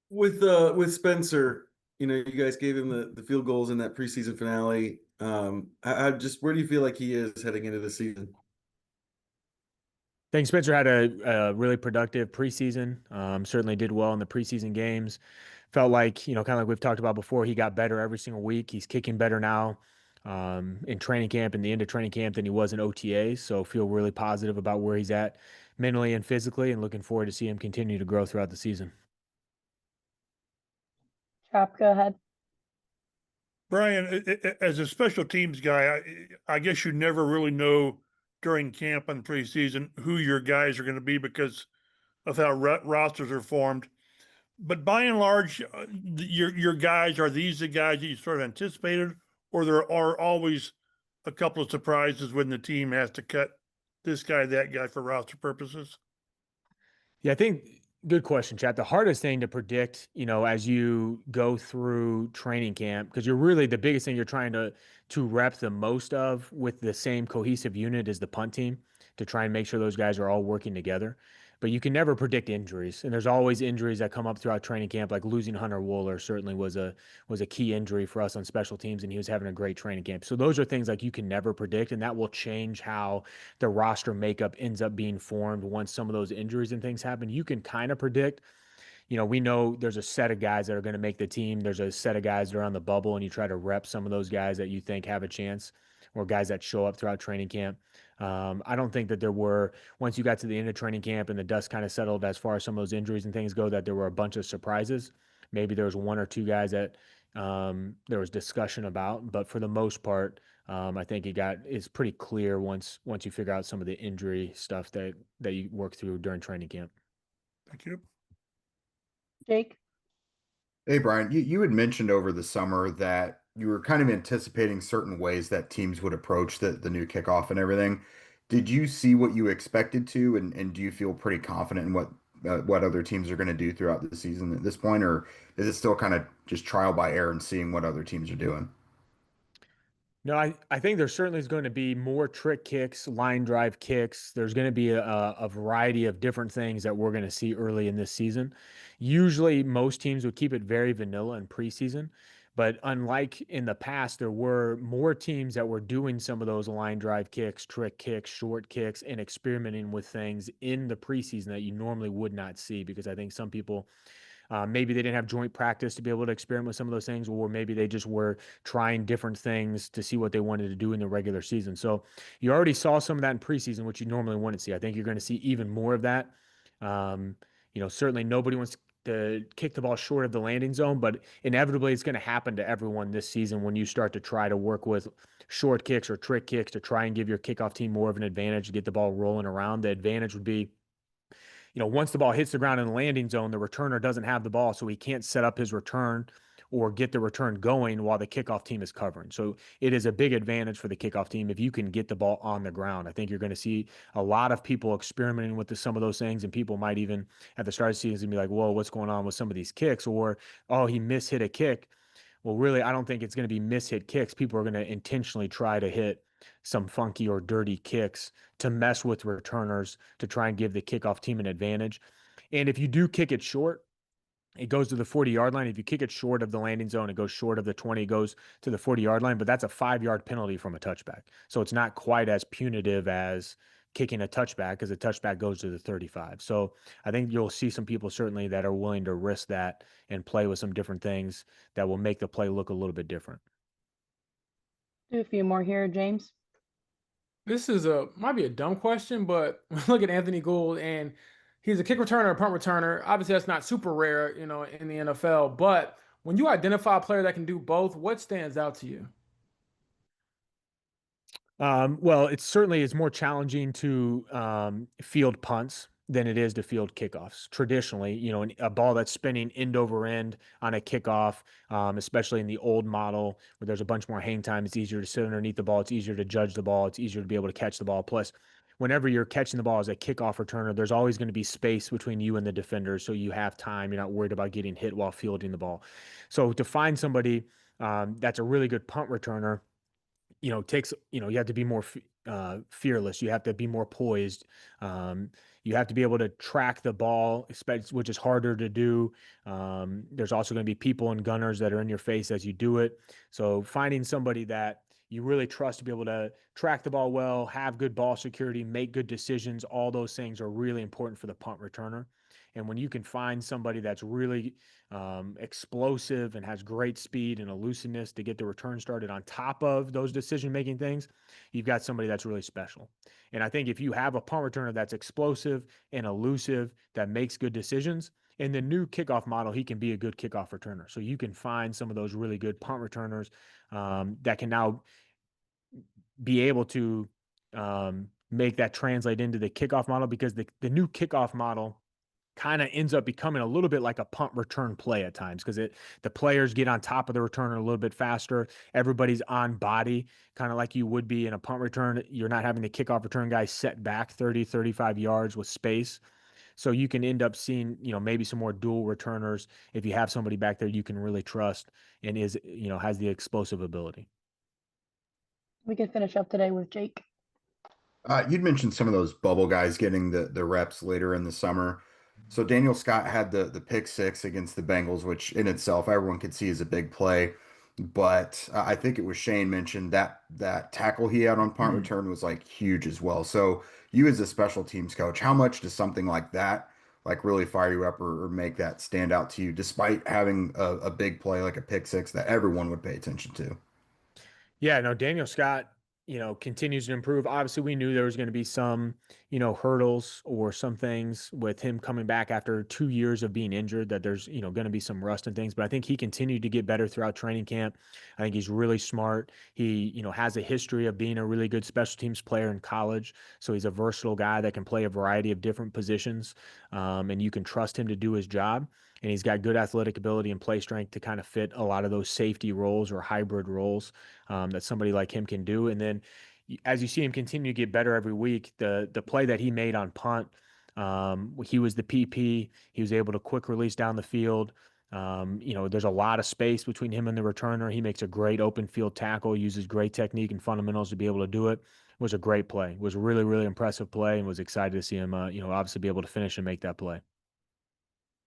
With Spencer, you guys gave him the field goals in that preseason finale. Just where do you feel like he is heading into the season? I think Spencer had a really productive preseason. Certainly did well in the preseason games. Felt like, kind of like we've talked about before, he got better every single week. He's kicking better now in training camp and the end of training camp than he was in OTA. So feel really positive about where he's at mentally and physically, and looking forward to see him continue to grow throughout the season. Chop, go ahead. Brian, as a special teams guy, I guess you never really know during camp and preseason who your guys are going to be because of how rosters are formed. But by and large, your guys, are these the guys that you sort of anticipated, or there are always a couple of surprises when the team has to cut this guy, that guy for roster purposes? Yeah, I think good question, Chad. The hardest thing to predict, as you go through training camp, because you're really the biggest thing you're trying to rep the most of with the same cohesive unit is the punt team to try and make sure those guys are all working together. But you can never predict injuries, and there's always injuries that come up throughout training camp. Like losing Hunter Wooler certainly was a key injury for us on special teams, and he was having a great training camp. So those are things like you can never predict, and that will change how the roster makeup ends up being formed once some of those injuries and things happen. You can kind of predict. We know there's a set of guys that are going to make the team. There's a set of guys that are on the bubble, and you try to rep some of those guys that you think have a chance or guys that show up throughout training camp. I don't think that there were, once you got to the end of training camp and the dust kind of settled as far as some of those injuries and things go, that there were a bunch of surprises. Maybe there was one or two guys that there was discussion about, but for the most part, I think it's pretty clear once you figure out some of the injury stuff that you work through during training camp. Thank you. Jake? Hey, Brian, you had mentioned over the summer that you were kind of anticipating certain ways that teams would approach the new kickoff and everything. Did you see what you expected to, and do you feel pretty confident in what other teams are going to do throughout the season at this point, or is it still kind of just trial by error and seeing what other teams are doing? No, I think there certainly is going to be more trick kicks, line drive kicks. There's going to be a variety of different things that we're going to see early in this season. Usually, most teams would keep it very vanilla in preseason, but unlike in the past, there were more teams that were doing some of those line drive kicks, trick kicks, short kicks, and experimenting with things in the preseason that you normally would not see because I think some people maybe they didn't have joint practice to be able to experiment with some of those things, or maybe they just were trying different things to see what they wanted to do in the regular season. So you already saw some of that in preseason, which you normally wouldn't see. I think you're going to see even more of that. Certainly nobody wants to kick the ball short of the landing zone, but inevitably it's going to happen to everyone this season when you start to try to work with short kicks or trick kicks to try and give your kickoff team more of an advantage to get the ball rolling around. The advantage would be once the ball hits the ground in the landing zone, the returner doesn't have the ball, so he can't set up his return or get the return going while the kickoff team is covering. So it is a big advantage for the kickoff team if you can get the ball on the ground. I think you're going to see a lot of people experimenting with some of those things, and people might even at the start of the season be like, "Whoa, what's going on with some of these kicks?" Or, "Oh, he mishit a kick." Well, really, I don't think it's going to be mishit kicks. People are going to intentionally try to hit some funky or dirty kicks to mess with returners to try and give the kickoff team an advantage. And if you do kick it short, it goes to the 40-yard line. If you kick it short of the landing zone, it goes short of the 20, it goes to the 40-yard line, but that's a 5-yard penalty from a touchback. So it's not quite as punitive as kicking a touchback because a touchback goes to the 35. So I think you'll see some people certainly that are willing to risk that and play with some different things that will make the play look a little bit different. Do a few more here, James. This is a might be a dumb question, but look at Anthony Gould and he's a kick returner, a punt returner. Obviously, that's not super rare, in the NFL. But when you identify a player that can do both, what stands out to you? Well, it certainly is more challenging to field punts than it is to field kickoffs. Traditionally, a ball that's spinning end over end on a kickoff, especially in the old model where there's a bunch more hang time, it's easier to sit underneath the ball. It's easier to judge the ball. It's easier to be able to catch the ball. Plus, whenever you're catching the ball as a kickoff returner, there's always going to be space between you and the defender, so you have time. You're not worried about getting hit while fielding the ball. So to find somebody that's a really good punt returner takes, you have to be more fearless. You have to be more poised. You have to be able to track the ball, which is harder to do. There's also going to be people and gunners that are in your face as you do it. So finding somebody that you really trust to be able to track the ball well, have good ball security, make good decisions, all those things are really important for the punt returner. And when you can find somebody that's really explosive and has great speed and elusiveness to get the return started on top of those decision-making things, you've got somebody that's really special. And I think if you have a punt returner that's explosive and elusive, that makes good decisions, in the new kickoff model, he can be a good kickoff returner. So you can find some of those really good punt returners that can now be able to make that translate into the kickoff model, because the new kickoff model kind of ends up becoming a little bit like a punt return play at times, because the players get on top of the returner a little bit faster. Everybody's on body, kind of like you would be in a punt return. You're not having the kickoff return guy set back 30, 35 yards with space. So you can end up seeing, maybe some more dual returners if you have somebody back there you can really trust and has the explosive ability. We can finish up today with Jake. You'd mentioned some of those bubble guys getting the reps later in the summer. So Daniel Scott had the pick six against the Bengals, which in itself everyone could see as a big play. But I think it was Shane mentioned that tackle he had on punt return was like huge as well. So you as a special teams coach, how much does something like that like really fire you up or make that stand out to you, despite having a big play like a pick six that everyone would pay attention to? Yeah, no, Daniel Scott, continues to improve. Obviously, we knew there was going to be some, hurdles or some things with him coming back after 2 years of being injured, that there's, going to be some rust and things. But I think he continued to get better throughout training camp. I think he's really smart. He, has a history of being a really good special teams player in college. So he's a versatile guy that can play a variety of different positions, and you can trust him to do his job. And he's got good athletic ability and play strength to kind of fit a lot of those safety roles or hybrid roles that somebody like him can do. And then as you see him continue to get better every week, the play that he made on punt, he was the PP. He was able to quick release down the field. There's a lot of space between him and the returner. He makes a great open field tackle, uses great technique and fundamentals to be able to do it. Was a great play. Was a really, really impressive play, and was excited to see him, obviously be able to finish and make that play.